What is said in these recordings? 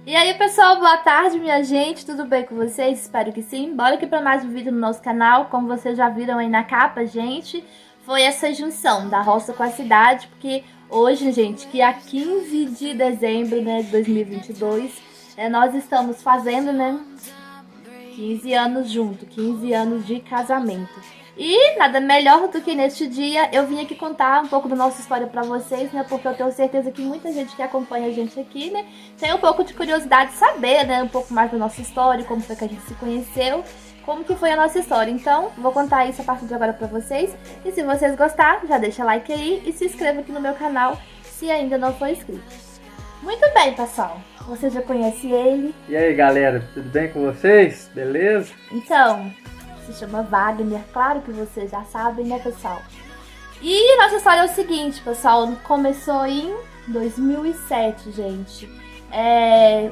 E aí, pessoal, boa tarde, minha gente, tudo bem com vocês? Espero que sim. Bora aqui para mais um vídeo no nosso canal. Como vocês já viram aí na capa, gente, foi essa junção da roça com a cidade, porque hoje, gente, que é 15 de dezembro, né, de 2022, nós estamos fazendo, né, 15 anos junto, 15 anos de casamento. E nada melhor do que neste dia eu vim aqui contar um pouco da nossa história pra vocês, né? Porque eu tenho certeza que muita gente que acompanha a gente aqui, né, tem um pouco de curiosidade de saber, né, um pouco mais da nossa história, como foi que a gente se conheceu, como que foi a nossa história. Então, vou contar isso a partir de agora pra vocês. E se vocês gostaram, já deixa like aí e se inscreva aqui no meu canal se ainda não for inscrito. Muito bem, pessoal. Você já conhece ele? E aí, galera, tudo bem com vocês? Beleza? Então, se chama Wagner, claro que vocês já sabem, né, pessoal? E nossa história é o seguinte, pessoal, começou em 2007, gente.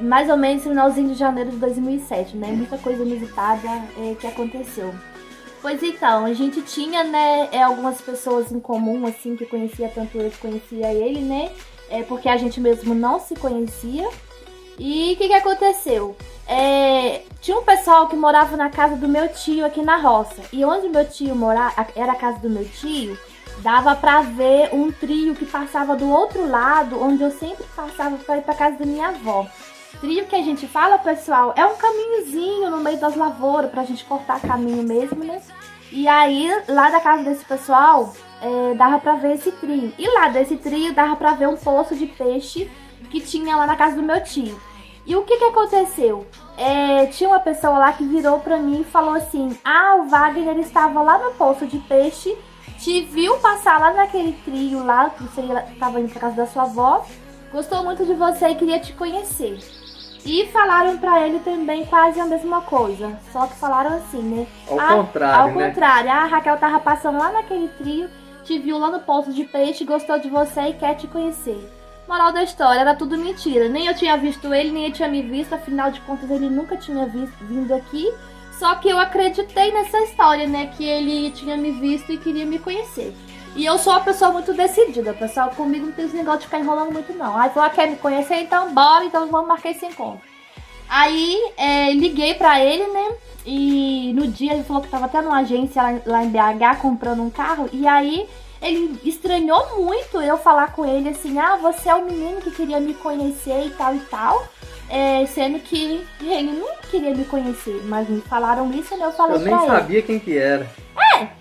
Mais ou menos no finalzinho de janeiro de 2007, né? Muita coisa inusitada que aconteceu. Pois então, a gente tinha, né, algumas pessoas em comum, assim, que conhecia tanto eu que conhecia ele, né? Porque a gente mesmo não se conhecia. E o que aconteceu? Tinha um pessoal que morava na casa do meu tio aqui na roça. E onde meu tio morava, era a casa do meu tio, dava pra ver um trio que passava do outro lado, onde eu sempre passava pra ir pra casa da minha avó. Trio que a gente fala, pessoal, é um caminhozinho no meio das lavouras, pra gente cortar caminho mesmo, né? E aí, lá da casa desse pessoal, dava pra ver esse trio. E lá desse trio, dava pra ver um poço de peixe que tinha lá na casa do meu tio. E o que aconteceu? Tinha uma pessoa lá que virou pra mim e falou assim: ah, o Wagner estava lá no poço de peixe, te viu passar lá naquele trio lá, que você estava indo pra casa da sua avó, gostou muito de você e queria te conhecer. E falaram pra ele também quase a mesma coisa, só que falaram assim, né? Ao contrário, a Raquel tava passando lá naquele trio, te viu lá no poço de peixe, gostou de você e quer te conhecer. Moral da história, era tudo mentira. Nem eu tinha visto ele, nem ele tinha me visto. Afinal de contas, ele nunca tinha vindo aqui. Só que eu acreditei nessa história, né? Que ele tinha me visto e queria me conhecer. E eu sou uma pessoa muito decidida, pessoal. Comigo não tem esse negócio de ficar enrolando muito, não. Aí falou, quer me conhecer? Então bora, então vamos marcar esse encontro. Aí liguei pra ele, né? E no dia ele falou que tava até numa agência lá em BH comprando um carro. E aí ele estranhou muito eu falar com ele assim: ah, você é o menino que queria me conhecer e tal e tal. Sendo que ele não queria me conhecer, mas me falaram isso, né? Eu falei pra ele. Eu nem sabia quem que era.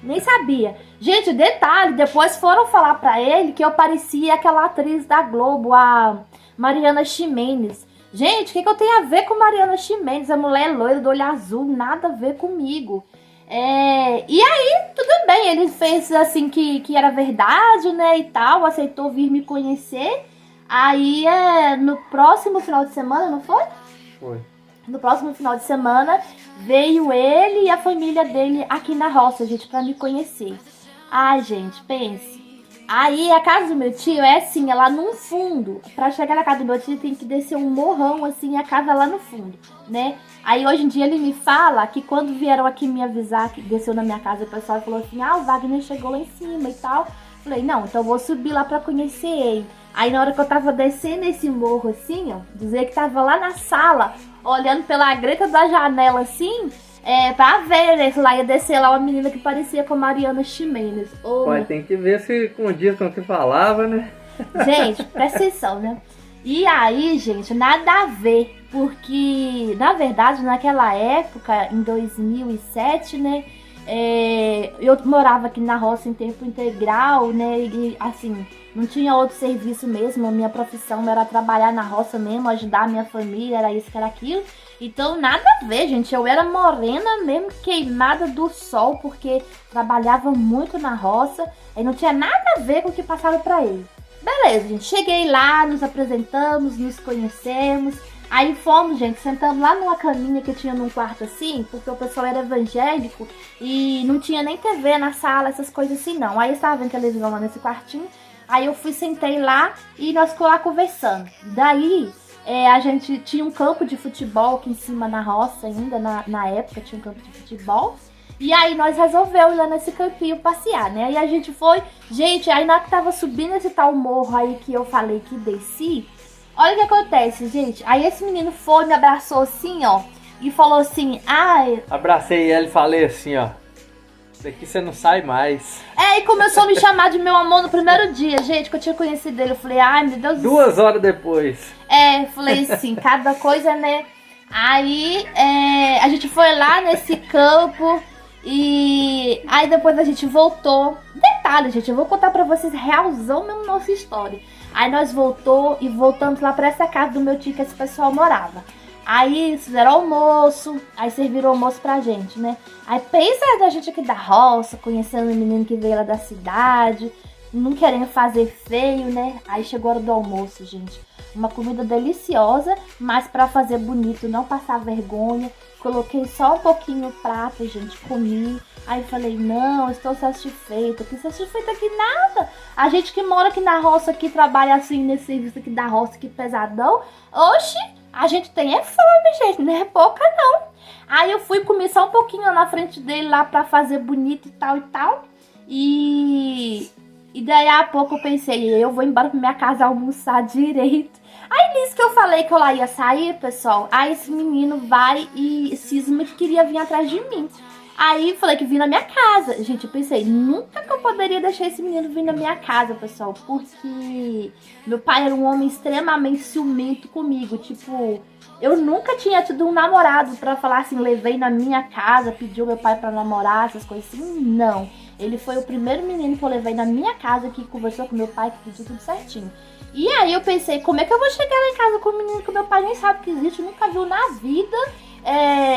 Nem sabia. Gente, detalhe, depois foram falar pra ele que eu parecia aquela atriz da Globo, a Mariana Ximenes. Gente, o que eu tenho a ver com Mariana Ximenes? A mulher loira do olho azul, nada a ver comigo. E aí, tudo bem, ele fez assim que era verdade, né, e tal, aceitou vir me conhecer. Aí, no próximo final de semana, não foi? Foi. No próximo final de semana, veio ele e a família dele aqui na roça, gente, pra me conhecer. Ai, gente, pense. Aí, a casa do meu tio é assim, é lá no fundo. Pra chegar na casa do meu tio, tem que descer um morrão, assim, a casa é lá no fundo, né? Aí, hoje em dia, ele me fala que quando vieram aqui me avisar que desceu na minha casa, o pessoal falou assim: ah, o Wagner chegou lá em cima e tal. Falei, não, então eu vou subir lá pra conhecer ele. Aí, na hora que eu tava descendo esse morro, assim, ó, dizer que tava lá na sala, olhando pela greta da janela, assim, pra ver, né, lá ia descer lá uma menina que parecia com a Mariana Ximenes. Pode, tem que ver se condiz com o que falava, né? Gente, presta atenção, né? E aí, gente, nada a ver, porque, na verdade, naquela época, em 2007, né, eu morava aqui na roça em tempo integral, né, e assim, não tinha outro serviço mesmo, a minha profissão era trabalhar na roça mesmo, ajudar a minha família, era isso que era aquilo. Então nada a ver, gente, eu era morena mesmo, queimada do sol, porque trabalhava muito na roça, e não tinha nada a ver com o que passaram pra ele. Beleza, gente, cheguei lá, nos apresentamos, nos conhecemos. Aí fomos, gente, sentamos lá numa caminha que tinha num quarto assim, porque o pessoal era evangélico e não tinha nem TV na sala, essas coisas assim não. Aí eu estava vendo televisão lá nesse quartinho, aí eu sentei lá e nós ficamos lá conversando. Daí a gente tinha um campo de futebol aqui em cima na roça ainda, na época tinha um campo de futebol. E aí nós resolvemos ir lá nesse campinho passear, né? Aí a gente foi, gente, aí na hora que tava subindo esse tal morro aí que eu falei que desci, Olha o que acontece, gente. Aí esse menino foi, me abraçou assim, ó. E falou assim, ai... Abracei ela e falei assim, ó. Daqui você não sai mais. E começou a me chamar de meu amor no primeiro dia, gente, que eu tinha conhecido ele. Eu falei, ai, meu Deus do céu. 2 horas depois. Falei assim, cada coisa, né? Aí, a gente foi lá nesse campo e aí depois a gente voltou. Detalhe, gente, eu vou contar pra vocês realzão mesmo nossa história. Aí nós voltamos lá pra essa casa do meu tio que esse pessoal morava. Aí fizeram almoço, aí serviram almoço pra gente, né? Aí pensa da gente aqui da roça, conhecendo o menino que veio lá da cidade, não querendo fazer feio, né? Aí chegou a hora do almoço, gente. Uma comida deliciosa, mas pra fazer bonito, não passar vergonha. Coloquei só um pouquinho no prato, gente, comi. Aí falei, não, estou satisfeita. Que satisfeita que nada. A gente que mora aqui na roça, que trabalha assim nesse serviço aqui da roça, que pesadão. Oxi, a gente tem fome, gente, não é pouca não. Aí eu fui comer só um pouquinho lá na frente dele lá pra fazer bonito e tal e tal. E daí a pouco eu pensei, eu vou embora pra minha casa almoçar direito. Aí nisso que eu falei que eu lá ia sair, pessoal, aí esse menino vai e cisma que queria vir atrás de mim. Aí falei que vim na minha casa. Gente, eu pensei, nunca que eu poderia deixar esse menino vir na minha casa, pessoal. Porque meu pai era um homem extremamente ciumento comigo. Tipo, eu nunca tinha tido um namorado pra falar assim, levei na minha casa, pediu meu pai pra namorar, essas coisas assim. Não. Ele foi o primeiro menino que eu levei na minha casa, que conversou com meu pai, que pediu tudo certinho. E aí eu pensei, como é que eu vou chegar lá em casa com um menino que meu pai nem sabe que existe, nunca viu na vida?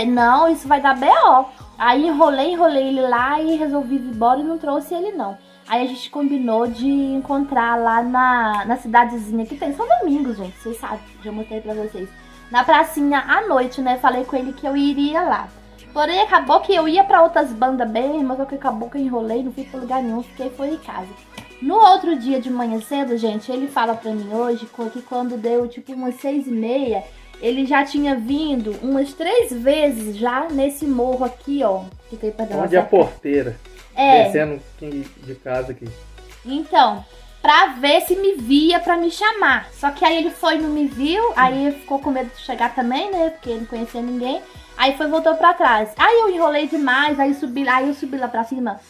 Não, isso vai dar B.O. Aí enrolei ele lá e resolvi ir embora e não trouxe ele não. Aí a gente combinou de encontrar lá na cidadezinha que tem São Domingos, gente, vocês sabem, já mostrei pra vocês. Na pracinha à noite, né, falei com ele que eu iria lá. Porém, acabou que eu ia pra outras bandas bem, mas acabou que eu enrolei, não fui pra lugar nenhum, foi em casa. No outro dia de manhã cedo, gente, ele fala pra mim hoje que quando deu tipo umas 6h30, ele já tinha vindo umas 3 vezes já nesse morro aqui, ó. Que tem pra onde é a porteira. Descendo de casa aqui. Então, pra ver se me via pra me chamar. Só que aí ele foi e não me viu, aí ficou com medo de chegar também, né? Porque ele não conhecia ninguém. Aí voltou pra trás. Aí eu enrolei demais, aí eu subi lá pra cima,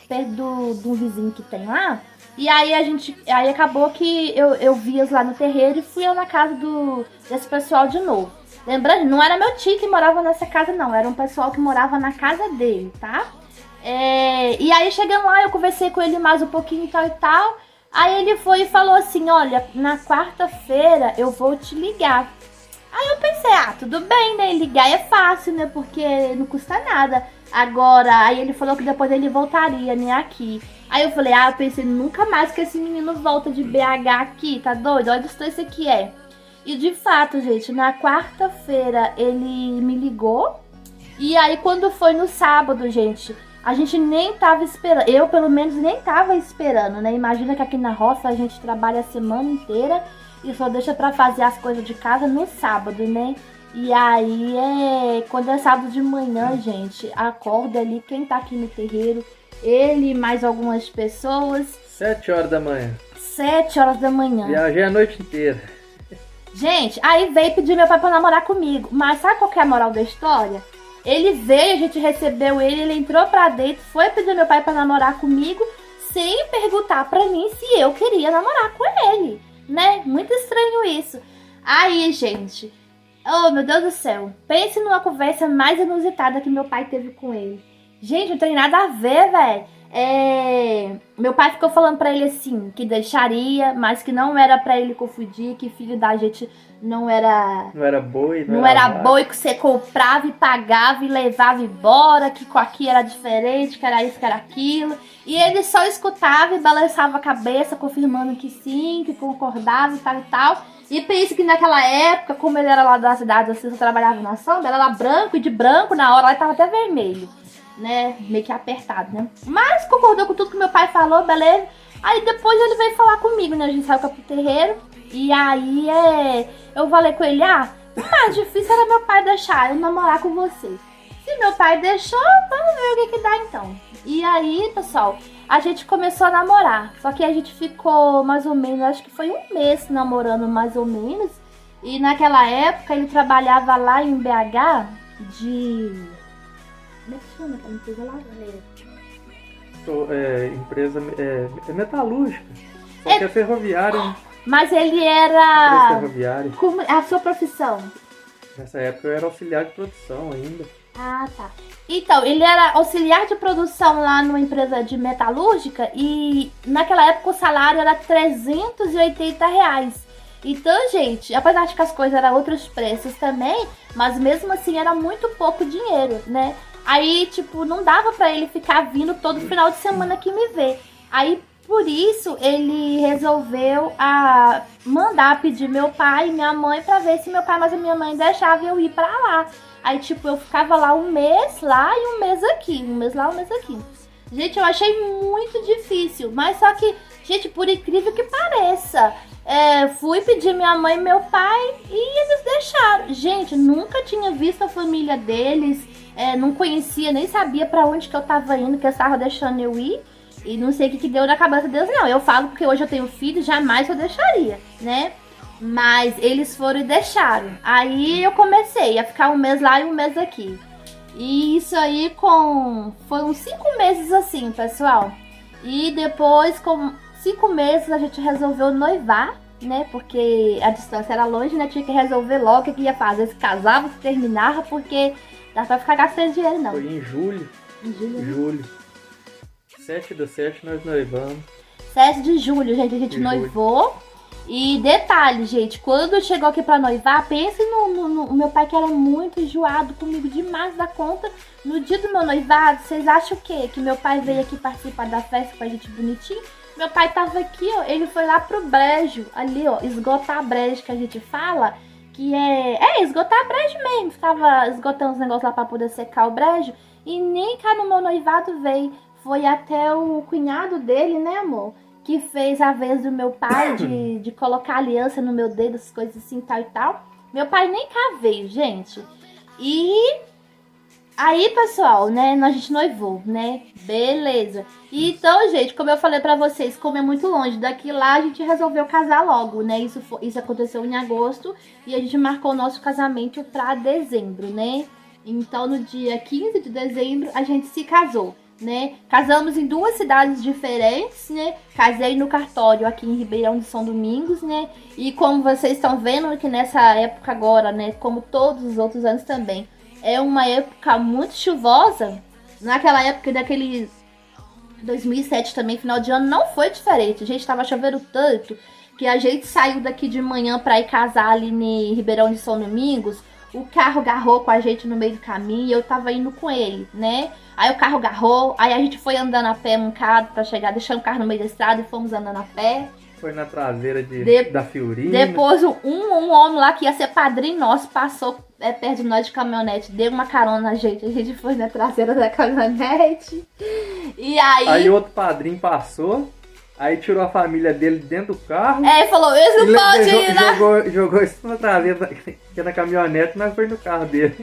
perto de um vizinho que tem lá. E aí aí acabou que eu vi-os lá no terreiro e fui eu na casa desse pessoal de novo. Lembrando, não era meu tio que morava nessa casa não, era um pessoal que morava na casa dele, tá? E aí chegando lá, eu conversei com ele mais um pouquinho e tal e tal. Aí ele foi e falou assim, olha, na quarta-feira eu vou te ligar. Aí eu pensei, tudo bem, né? Ligar é fácil, né? Porque não custa nada. Agora, aí ele falou que depois ele voltaria, né, aqui. Aí eu falei, eu pensei, nunca mais que esse menino volta de BH aqui, tá doido? Olha a distância que é. E de fato, gente, na quarta-feira ele me ligou. E aí quando foi no sábado, gente, a gente nem tava esperando. Eu, pelo menos, nem tava esperando, né? Imagina que aqui na roça a gente trabalha a semana inteira e só deixa pra fazer as coisas de casa no sábado, né? E aí, quando é sábado de manhã, gente, acorda ali, quem tá aqui no terreiro, ele e mais algumas pessoas. 7 horas da manhã. 7 horas da manhã. Viajei a noite inteira. Gente, aí veio pedir meu pai pra namorar comigo. Mas sabe qual que é a moral da história? Ele veio, a gente recebeu ele entrou pra dentro, foi pedir meu pai pra namorar comigo, sem perguntar pra mim se eu queria namorar com ele, né? Muito estranho isso. Aí, gente, oh meu Deus do céu, pense numa conversa mais inusitada que meu pai teve com ele. Gente, não tem nada a ver, velho. Meu pai ficou falando pra ele assim, que deixaria, mas que não era pra ele confundir, que filho da gente não era... Não era boi, não era boi que você comprava e pagava e levava embora, que com aqui era diferente, que era isso, que era aquilo. E ele só escutava e balançava a cabeça, confirmando que sim, que concordava e tal e tal. E pensa que naquela época, como ele era lá da cidade, assim, só trabalhava na sombra, ele era branco, e de branco na hora lá ele tava até vermelho, né, meio que apertado, né, mas concordou com tudo que meu pai falou, beleza. Aí depois ele veio falar comigo, né, a gente saiu pro terreiro. E aí eu falei com ele, o mais difícil era meu pai deixar eu namorar com você. Se meu pai deixou, vamos ver o que dá então. E aí, pessoal, a gente começou a namorar. Só que a gente ficou mais ou menos, acho que foi um mês namorando mais ou menos. E naquela época ele trabalhava lá em BH de... Como é que chama aquela empresa lá? Empresa metalúrgica. Só que é ferroviária, né? Mas ele Empresa era... ferroviária. Como a sua profissão? Nessa época eu era auxiliar de produção ainda. Ah, tá. Então, ele era auxiliar de produção lá numa empresa de metalúrgica e naquela época o salário era R$380. Então, gente, apesar de que as coisas eram outros preços também, mas mesmo assim era muito pouco dinheiro, né? Aí, tipo, não dava pra ele ficar vindo todo final de semana aqui me ver. Aí, por isso, ele resolveu mandar pedir meu pai e minha mãe pra ver se meu pai mas a minha mãe deixava eu ir pra lá. Aí, tipo, eu ficava lá um mês lá e um mês aqui. Um mês lá, um mês aqui. Gente, eu achei muito difícil. Mas só que, gente, por incrível que pareça, fui pedir minha mãe e meu pai e eles deixaram. Gente, nunca tinha visto a família deles. Não conhecia, nem sabia pra onde que eu tava indo, que eles estavam deixando eu ir. E não sei o que deu na cabeça deles, não. Eu falo porque hoje eu tenho filho, jamais eu deixaria, né? Mas eles foram e deixaram. Aí eu comecei a ficar um mês lá e um mês aqui. E isso aí foi uns 5 meses assim, pessoal. E depois, com 5 meses, a gente resolveu noivar, né? Porque a distância era longe, né? Tinha que resolver logo o que ia fazer. Se casava, se terminava, porque dá pra ficar gastando dinheiro, não. Foi em julho. Em julho? Em julho. 7/7 nós noivamos. 7 de julho, gente, a gente noivou. E detalhe, gente, quando chegou aqui pra noivar, pense no meu pai que era muito enjoado comigo demais da conta. No dia do meu noivado, vocês acham o quê? Que meu pai veio aqui participar da festa com a gente bonitinho? Meu pai tava aqui, ó, ele foi lá pro brejo, ali, ó, esgotar a brejo que a gente fala, que esgotar a brejo mesmo. Ficava esgotando os negócios lá pra poder secar o brejo. E nem cá no meu noivado veio. Foi até o cunhado dele, né, amor? Que fez a vez do meu pai de colocar aliança no meu dedo, essas coisas assim, tal e tal. Meu pai nem cá veio, gente. E aí, pessoal, né, a gente noivou, né? Beleza. E então, gente, como eu falei pra vocês, como é muito longe daqui lá, a gente resolveu casar logo, né? Isso aconteceu em agosto e a gente marcou o nosso casamento pra dezembro, né? Então, no dia 15 de dezembro, a gente se casou. Né? Casamos em 2 cidades diferentes, né? Casei no cartório aqui em Ribeirão de São Domingos, né? E como vocês estão vendo que nessa época agora, né? Como todos os outros anos também, é uma época muito chuvosa. Naquela época daquele 2007 também, final de ano, não foi diferente. A gente tava chovendo tanto que a gente saiu daqui de manhã pra ir casar ali em Ribeirão de São Domingos. O carro garrou com a gente no meio do caminho e eu tava indo com ele, né? Aí o carro garrou, aí a gente foi andando a pé mancado pra chegar, deixando o carro no meio da estrada e fomos andando a pé. Foi na traseira da Fiorina. Depois um homem lá que ia ser padrinho nosso passou perto de nós de caminhonete, deu uma carona na gente. A gente foi na traseira da caminhonete. E aí outro padrinho passou. Aí tirou a família dele dentro do carro. Falou, eles não podem ir, né? Jogou isso na traseira, que é na caminhonete, mas foi no carro dele.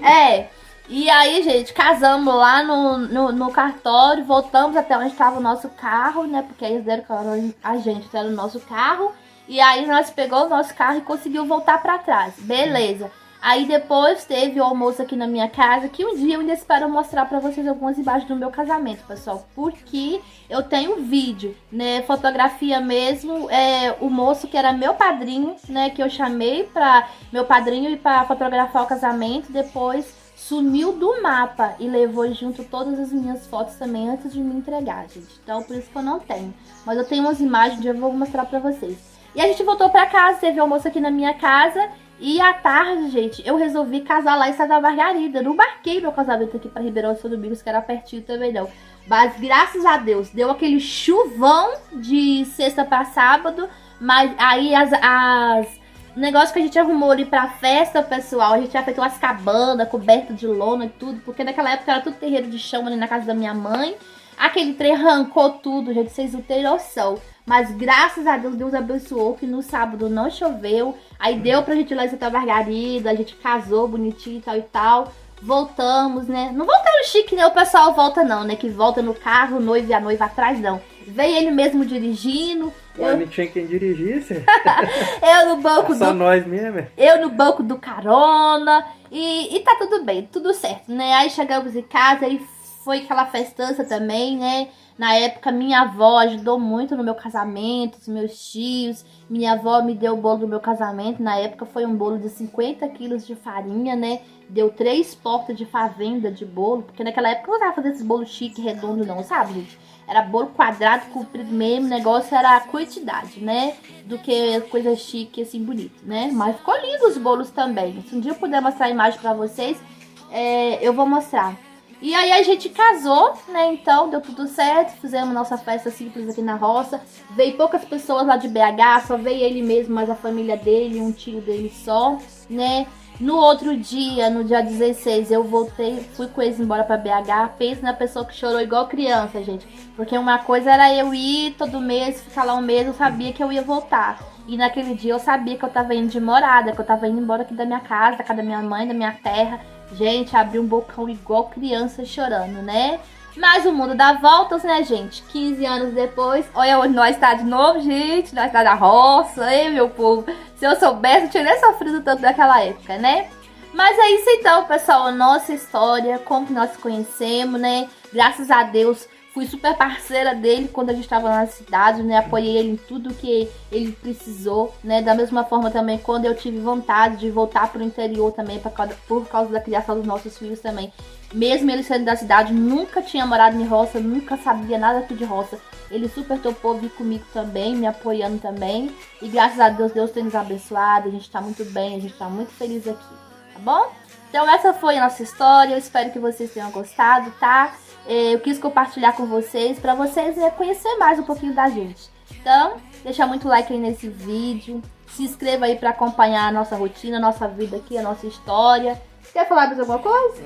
E aí, gente, casamos lá no cartório, voltamos até onde estava o nosso carro, né? Porque eles deram a gente, era o nosso carro. E aí nós pegamos o nosso carro e conseguimos voltar pra trás. Beleza. Aí depois teve o almoço aqui na minha casa, que um dia eu ainda espero mostrar pra vocês algumas imagens do meu casamento, pessoal. Porque eu tenho vídeo, né, fotografia mesmo, o moço que era meu padrinho, né, que eu chamei pra meu padrinho ir pra fotografar o casamento, depois sumiu do mapa e levou junto todas as minhas fotos também antes de me entregar, gente. Então por isso que eu não tenho. Mas eu tenho umas imagens que eu vou mostrar pra vocês. E a gente voltou pra casa, teve almoço aqui na minha casa. E à tarde, gente, eu resolvi casar lá em Santa Margarida. Eu não marquei meu casamento aqui pra Ribeirão de São Domingos, que era pertinho também não. Mas graças a Deus, deu aquele chuvão de sexta pra sábado. Mas aí o negócio que a gente arrumou ali pra festa, pessoal, a gente já fez umas cabanas, cobertas de lona e tudo. Porque naquela época era tudo terreiro de chão ali na casa da minha mãe. Aquele trem arrancou tudo, gente, vocês não têm noção. Mas graças a Deus, Deus abençoou que no sábado não choveu. Aí deu pra gente ir lá em Santa Margarida, a gente casou bonitinho e tal e tal. Voltamos, né? Não voltamos chique, né? O pessoal volta não, né? Que volta no carro, o noivo e a noiva atrás, não. Veio ele mesmo dirigindo. Ué, não tinha quem dirigisse. Eu no banco Só nós mesmo. Eu no banco do carona. E tá tudo bem, tudo certo, né? Aí chegamos em casa e foi aquela festança também, né? Na época, minha avó ajudou muito no meu casamento, os meus tios. Minha avó me deu o bolo do meu casamento. Na época, foi um bolo de 50 quilos de farinha, né? Deu 3 portas de fazenda de bolo. Porque naquela época, eu não tava fazendo esses bolos chique, redondo, não, sabe, gente? Era bolo quadrado, comprido mesmo. O negócio era a quantidade, né? Do que coisa chique, assim, bonito, né? Mas ficou lindo os bolos também. Se um dia eu puder mostrar a imagem pra vocês, eu vou mostrar. E aí a gente casou, né? Então deu tudo certo. Fizemos nossa festa simples aqui na roça. Veio poucas pessoas lá de BH. Só veio ele mesmo, mas a família dele, um tio dele só, né? No outro dia, no dia 16, eu voltei, fui com eles embora pra BH. Pensa na pessoa que chorou igual criança, gente. Porque uma coisa era eu ir todo mês, ficar lá um mês, eu sabia que eu ia voltar. E naquele dia eu sabia que eu tava indo de morada, que eu tava indo embora aqui da minha casa, da casa da minha mãe, da minha terra. Gente, abri um bocão igual criança chorando, né? Mas o mundo dá voltas, né, gente? 15 anos depois, olha onde nós tá de novo, gente. Nós tá na roça, hein, meu povo? Se eu soubesse, eu tinha nem sofrido tanto naquela época, né? Mas é isso então, pessoal. A nossa história, como que nós conhecemos, né? Graças a Deus, fui super parceira dele quando a gente estava na cidade, né? Apoiei ele em tudo que ele precisou, né? Da mesma forma também, quando eu tive vontade de voltar pro interior também, por causa da criação dos nossos filhos também. Mesmo ele sendo da cidade, nunca tinha morado em roça, nunca sabia nada aqui de roça. Ele super topou vir comigo também, me apoiando também. E graças a Deus, Deus tem nos abençoado, a gente tá muito bem, a gente tá muito feliz aqui, tá bom? Então essa foi a nossa história, eu espero que vocês tenham gostado, tá? Eu quis compartilhar com vocês, pra vocês conhecer mais um pouquinho da gente. Então, deixa muito like aí nesse vídeo, se inscreva aí pra acompanhar a nossa rotina, a nossa vida aqui, a nossa história. Quer falar mais alguma coisa?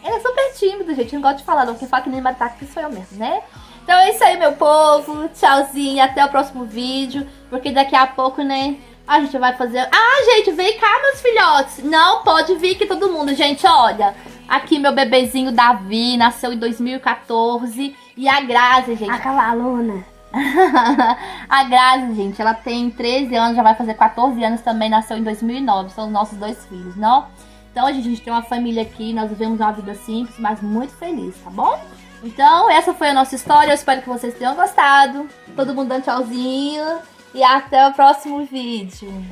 Ele é super tímido, gente, não gosta de falar não, quem fala que nem bataca sou eu mesmo, né? Então é isso aí, meu povo, tchauzinho, até o próximo vídeo, porque daqui a pouco, né, a gente vai fazer... Ah, gente, vem cá, meus filhotes, não pode vir aqui todo mundo, gente, olha, aqui meu bebezinho Davi, nasceu em 2014, e a Grazi, gente... Aquela aluna. A Grazi, gente, ela tem 13 anos, já vai fazer 14 anos também, nasceu em 2009, são os nossos 2 filhos, não? Então, a gente tem uma família aqui, nós vivemos uma vida simples, mas muito feliz, tá bom? Então, essa foi a nossa história, eu espero que vocês tenham gostado. Todo mundo dando tchauzinho e até o próximo vídeo.